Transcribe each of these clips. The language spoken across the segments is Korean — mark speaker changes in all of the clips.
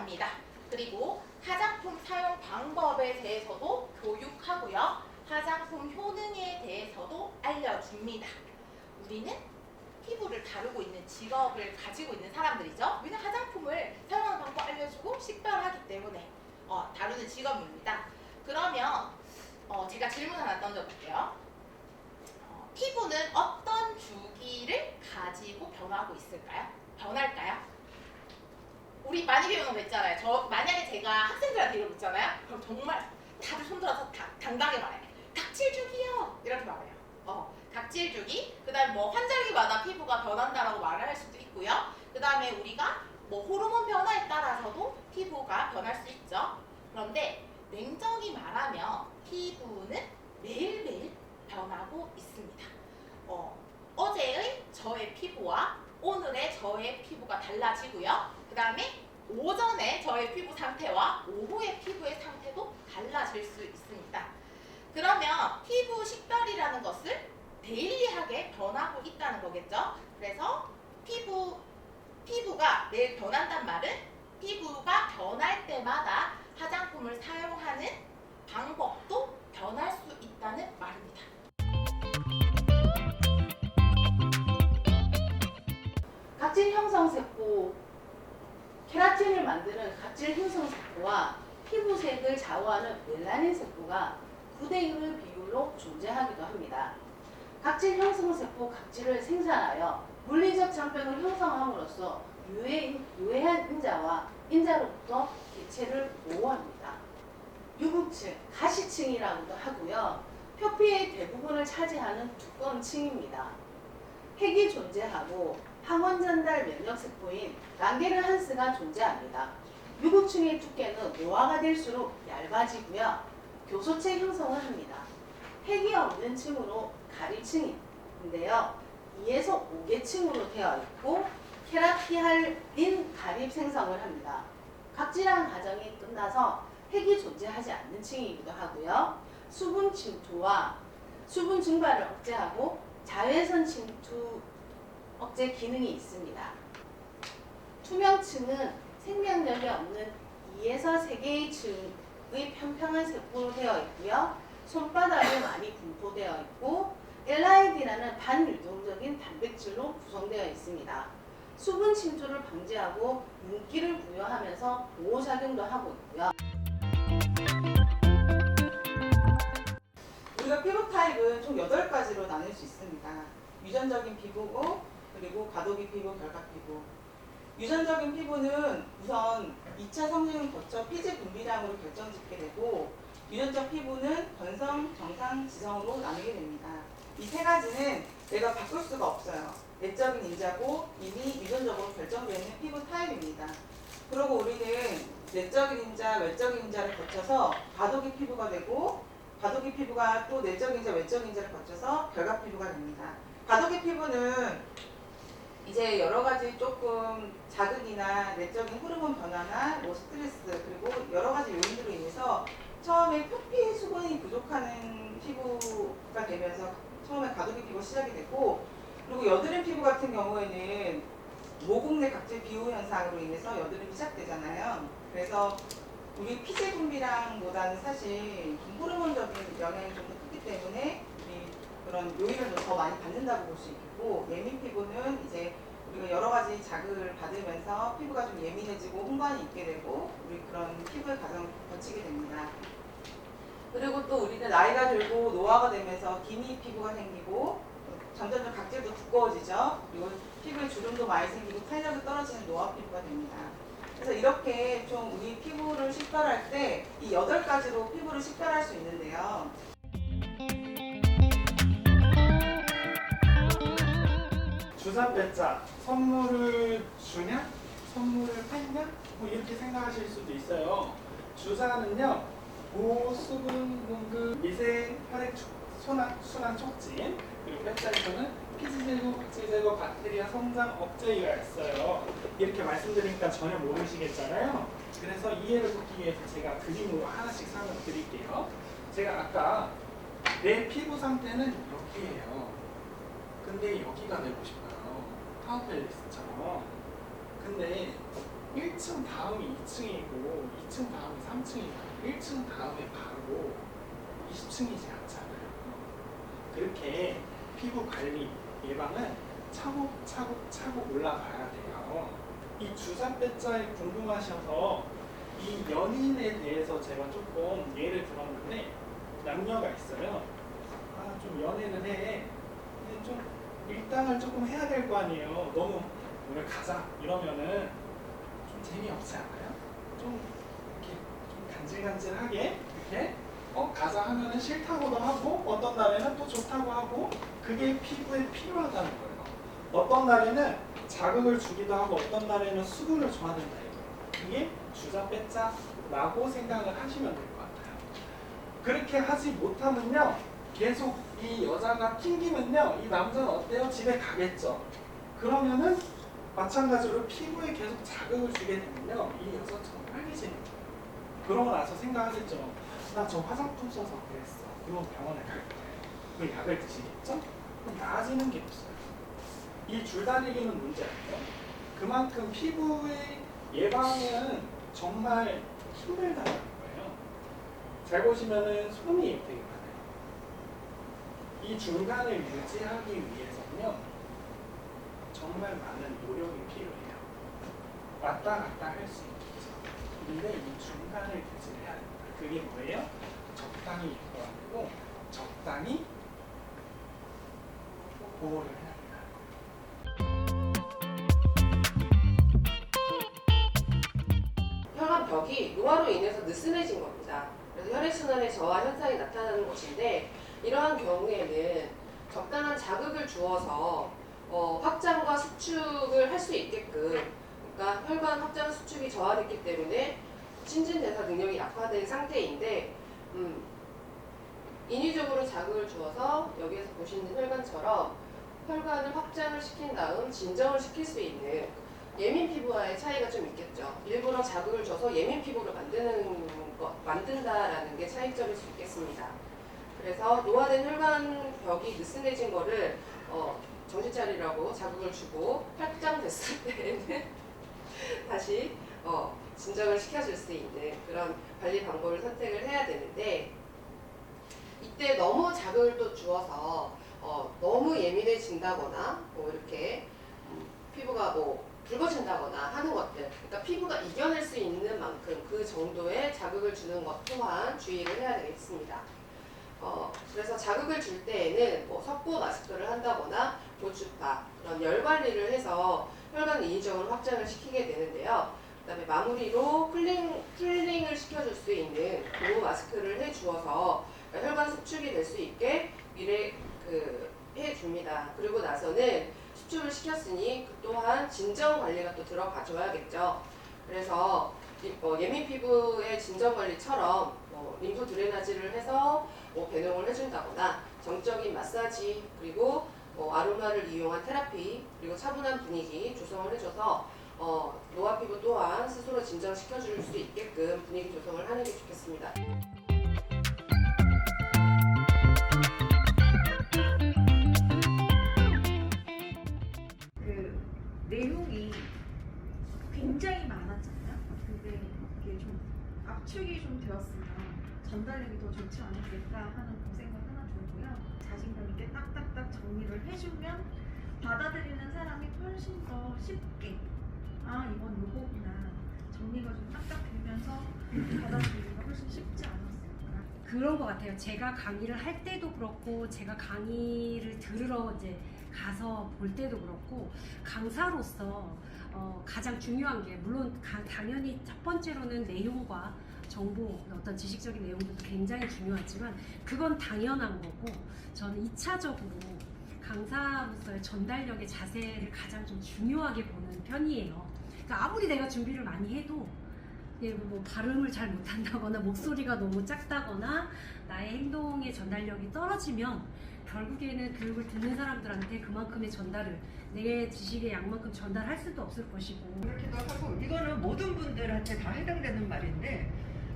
Speaker 1: 합니다. 그리고 화장품 사용 방법에 대해서도 교육하고요. 화장품 효능에 대해서도 알려줍니다. 우리는 피부를 다루고 있는 직업을 가지고 있는 사람들이죠. 우리는 화장품을 사용하는 방법 알려주고 식별하기 때문에 다루는 직업입니다. 그러면 제가 질문 하나 던져볼게요. 피부는 어떤 주기를 가지고 변하고 있을까요? 변할까요? 우리 많이 배우는 거 있잖아요. 만약에 제가 학생들한테 이러고 있잖아요. 그럼 정말 다들 손들어서 당당하게 말해요. 각질주기요. 이렇게 말해요. 각질주기. 그 다음에 뭐 환절기마다 피부가 변한다라고 말을 할 수도 있고요. 그 다음에 우리가 뭐 호르몬 변화에 따라서도 피부가 변할 수 있죠. 그런데 냉정히 말하면 피부는 매일매일 변하고 있습니다. 어제의 저의 피부와 오늘의 저의 피부가 달라지고요. 그 다음에 오전에 저의 피부 상태와 오후의 피부의 상태도 달라질 수 있습니다. 그러면 피부 식별이라는 것을 데일리하게 변하고 있다는 거겠죠. 그래서 피부가 매일 변한단 말은 피부가 변할 때마다 화장품을 사용하는 방법도 변할 수 있다는 말입니다. 각질 형성 세포, 케라틴을 만드는 각질 형성 세포와 피부색을 좌우하는 멜라닌 세포가 9대1의 비율로 존재하기도 합니다. 각질 형성 세포 각질을 생산하여 물리적 장벽을 형성함으로써 유해한 인자와 인자로부터 개체를 보호합니다. 유구층, 가시층이라고도 하고요. 표피의 대부분을 차지하는 두꺼운 층입니다. 핵이 존재하고 항원 전달 면역 세포인 랑게르한스가 존재합니다. 유구층의 두께는 노화가 될수록 얇아지고요. 교소체 형성을 합니다. 핵이 없는 층으로 가립층인데요. 2에서 5개층으로 되어 있고 케라티알린 가립 생성을 합니다. 각질환 과정이 끝나서 핵이 존재하지 않는 층이기도 하고요. 수분 침투와 수분 증발을 억제하고 자외선 침투 억제 기능이 있습니다. 투명층은 생명력이 없는 2에서 3개의 층의 평평한 세포로 되어 있고요. 손바닥에 많이 분포되어 있고 LID라는 반유동적인 단백질로 구성되어 있습니다. 수분 침투를 방지하고 윤기를 부여하면서 보호작용도 하고 있고요.
Speaker 2: 우리가 피부 타입은 총 8가지로 나눌 수 있습니다. 유전적인 피부고 그리고 과도기 피부, 결각 피부. 유전적인 피부는 우선 2차 성징을 거쳐 피지 분비량으로 결정짓게 되고 유전적 피부는 건성, 정상, 지성으로 나누게 됩니다. 이 3가지는 내가 바꿀 수가 없어요. 내적인 인자고 이미 유전적으로 결정되어 있는 피부 타입입니다. 그리고 우리는 내적인 인자, 외적인 인자를 거쳐서 과도기 피부가 되고 과도기 피부가 또 내적인 인자, 외적인 인자를 거쳐서 결각 피부가 됩니다. 과도기 피부는 이제 여러 가지 조금 자극이나 내적인 호르몬 변화나 뭐 스트레스 그리고 여러 가지 요인들로 인해서 처음에 표피 수분이 부족한 피부가 되면서 처음에 과도기 피부가 시작이 됐고 그리고 여드름 피부 같은 경우에는 모공 내 각질 비후 현상으로 인해서 여드름이 시작되잖아요. 그래서 우리 피지 분비량보다는 사실 호르몬적인 영향이 좀 더 크기 때문에 우리 그런 요인을 더 많이 받는다고 볼 수 있고 예민 피부는 이제 우리가 여러 가지 자극을 받으면서 피부가 좀 예민해지고 홍반이 있게 되고 우리 그런 피부의 과정을 거치게 됩니다. 그리고 또 우리는 나이가 들고 노화가 되면서 기미 피부가 생기고 점점점 각질도 두꺼워지죠. 그리고 피부에 주름도 많이 생기고 탄력이 떨어지는 노화 피부가 됩니다. 그래서 이렇게 좀 우리 피부를 식별할 때 이 8가지로 피부를 식별할 수 있는데요.
Speaker 3: 주사 뺐자 선물을 주냐? 선물을 뺐냐? 뭐 이렇게 생각하실 수도 있어요. 주사는요, 고수분 공급 미세 혈액 순환 촉진, 그리고 뺐자에서는 피지 제거, 각질 제거, 박테리아 성장 억제가 있어요. 이렇게 말씀드리니까 전혀 모르시겠잖아요. 그래서 이해를 돕기 위해서 제가 그림으로 하나씩 설명 드릴게요. 제가 아까 내 피부 상태는 여기예요. 근데 여기가 되고 싶어요. 타워팰리스처럼. 근데 1층 1층 다음이 2층이고 2층 다음이 3층이고 1층 다음에 바로 20층이지 않잖아요. 그렇게 피부 관리 예방은 차곡차곡 올라가야 돼요. 이 주사 빼자에 궁금하셔서 이 연인에 대해서 제가 조금 예를 들었는데, 남녀가 있어요. 아, 좀 연애는 해. 근데 좀 일당을 조금 해야 될 거 아니에요. 너무 오늘 가자 이러면은 좀 재미없지 않아요? 좀 이렇게 좀 간질간질하게 이렇게 가자 하면은 싫다고도 하고, 어떤 날에는 또 좋다고 하고, 그게 피부에 필요하다는 거예요. 어떤 날에는 자극을 주기도 하고, 어떤 날에는 수분을 줘야 된다 이거예요. 그게 주사 빼자라고 생각을 하시면 될 것 같아요. 그렇게 하지 못하면요, 계속 이 여자가 튕기면요, 이 남자는 어때요? 집에 가겠죠. 그러면은 마찬가지로 피부에 계속 자극을 주게 되면요, 이 여자처럼 빨개지는 거예요. 그러고 나서 생각하겠죠. 나 저 화장품 써서 그랬어. 그럼 병원에 갈 거예요. 그 약을 드시겠죠? 그럼 나아지는 게 없어요. 이 줄다리기는 문제 아니에요? 그만큼 피부의 예방은 정말 힘들다는 거예요. 잘 보시면은 손이 되게 많아요. 이 중간을 유지하기 위해서는요, 정말 많은 노력이 필요해요. 왔다 갔다 할 수 있겠죠. 근데 이 중간을 유지를 해야 됩니다. 그게 뭐예요? 적당히 예뻐하고 적당히 보호를 해야 됩니다.
Speaker 4: 혈관 벽이 노화로 인해서 느슨해진 겁니다. 그래서 혈액순환의 저하 현상이 나타나는 것인데, 이러한 경우에는 적당한 자극을 주어서 확장과 수축을 할 수 있게끔, 그러니까 혈관 확장 수축이 저하됐기 때문에 신진대사 능력이 약화된 상태인데, 인위적으로 자극을 주어서 여기에서 보시는 혈관처럼 혈관을 확장을 시킨 다음 진정을 시킬 수 있는 예민 피부와의 차이가 좀 있겠죠. 일부러 자극을 줘서 예민 피부를 만든다라는 게 차이점일 수 있겠습니다. 그래서 노화된 혈관 벽이 느슨해진 거를 정신 차리라고 자극을 주고 확장됐을 때에는 다시 진정을 시켜줄 수 있는 그런 관리 방법을 선택을 해야 되는데, 이때 너무 자극을 또 주어서 너무 예민해진다거나 이렇게 피부가 붉어진다거나 하는 것들, 그러니까 피부가 이겨낼 수 있는 만큼 그 정도의 자극을 주는 것 또한 주의를 해야 되겠습니다. 그래서 자극을 줄 때에는 석고 마스크를 한다거나 고주파, 그런 열 관리를 해서 혈관을 인위적으로 확장을 시키게 되는데요. 그다음에 마무리로 쿨링을 시켜줄 수 있는 고무 마스크를 해주어서 혈관 수축이 될 수 있게 해줍니다. 그리고 나서는 수축을 시켰으니 그 또한 진정 관리가 또 들어가 줘야겠죠. 그래서 예민 피부의 진정 관리처럼 림프 드레나지를 해서 배농을 해준다거나 정적인 마사지, 그리고 아로마를 이용한 테라피, 그리고 차분한 분위기 조성을 해줘서 노화 피부 또한 스스로 진정시켜줄 수 있게끔 분위기 조성을 하는 게 좋겠습니다.
Speaker 5: 그 내용이 굉장히 많았잖아요. 근데 이게 좀 압축이 좀 되었으면 전달력이 더 좋지 않았을까 하는 그 생각 하나 들고요. 자신감 있게 딱딱딱 정리를 해주면 받아들이는 사람이 훨씬 더 쉽게 이건 요거구나, 정리가 좀 딱딱 되면서 받아들이기가 훨씬 쉽지 않았을까.
Speaker 6: 그런 것 같아요. 제가 강의를 할 때도 그렇고, 제가 강의를 들으러 이제 가서 볼 때도 그렇고, 강사로서 가장 중요한 게, 물론 당연히 첫 번째로는 내용과 정보, 어떤 지식적인 내용도 굉장히 중요하지만 그건 당연한 거고, 저는 2차적으로 강사로서의 전달력의 자세를 가장 좀 중요하게 보는 편이에요. 그러니까 아무리 내가 준비를 많이 해도 발음을 잘 못한다거나 목소리가 너무 작다거나 나의 행동의 전달력이 떨어지면 결국에는 교육을 듣는 사람들한테 그만큼의 전달을, 내 지식의 양만큼 전달할 수도 없을 것이고.
Speaker 7: 그렇기도 하고, 이거는 모든 분들한테 다 해당되는 말인데,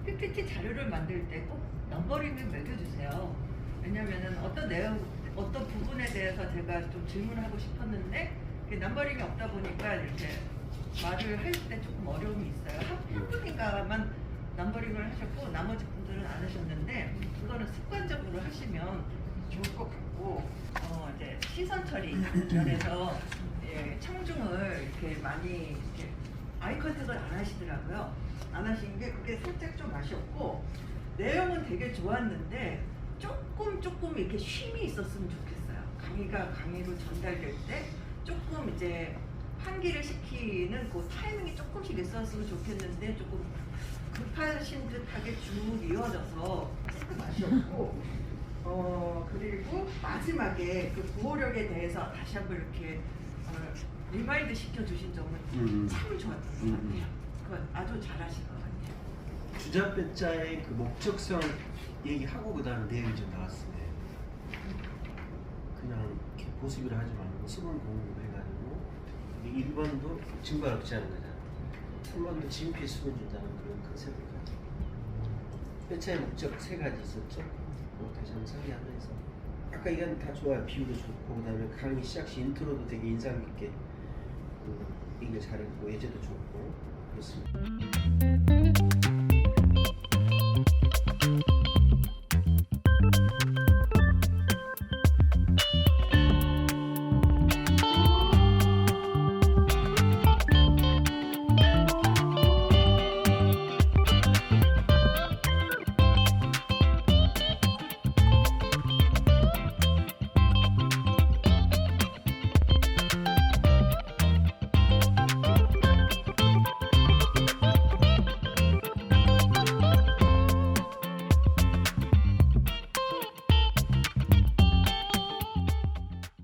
Speaker 7: PPT 자료를 만들 때 꼭 넘버링을 매겨주세요. 왜냐면은 어떤 내용, 어떤 부분에 대해서 제가 좀 질문하고 싶었는데 넘버링이 없다 보니까 이렇게 말을 할 때 조금 어려움이 있어요. 한 분인가만 넘버링을 하셨고 나머지 분들은 안 하셨는데 그거는 습관적으로 하시면 좋을 것 같고 이제 시선 처리 면에서 예, 청중을 이렇게 많이 이렇게 아이 컨택을 안 하시더라고요. 안 하신 게 그게 살짝 좀 아쉬웠고 내용은 되게 좋았는데 조금 이렇게 쉼이 있었으면 좋겠어요. 강의로 전달될 때 조금 이제 환기를 시키는 그 타이밍이 조금씩 있었으면 좋겠는데 조금 급하신 듯하게 쭉 이어져서 조금 아쉬웠고 그리고 마지막에 그 구호력에 대해서 다시 한번 이렇게 리마인드 시켜주신 점은 참 좋았던 것 같아요. 그건 아주 잘하신 것 같아요.
Speaker 8: 주자배자의 그 목적성 얘기하고 그 다음 내용이 좀 나왔습니다. 그냥 이렇게 보습이라 하지 말고 수분 공급을 해가지고 1번도 증발 없지 않은 거잖아. 3번도 진피 수분 준다는 그런 컨셉을 가지고 배차의 목적 3가지 있었죠. 다시 한번 상기하면서 아까 이건 다 좋아요. 비유도 좋고 그 다음에 강의 시작 시 인트로도 되게 인상 깊게 얘기를 잘했고 예제도 좋고 그렇습니다.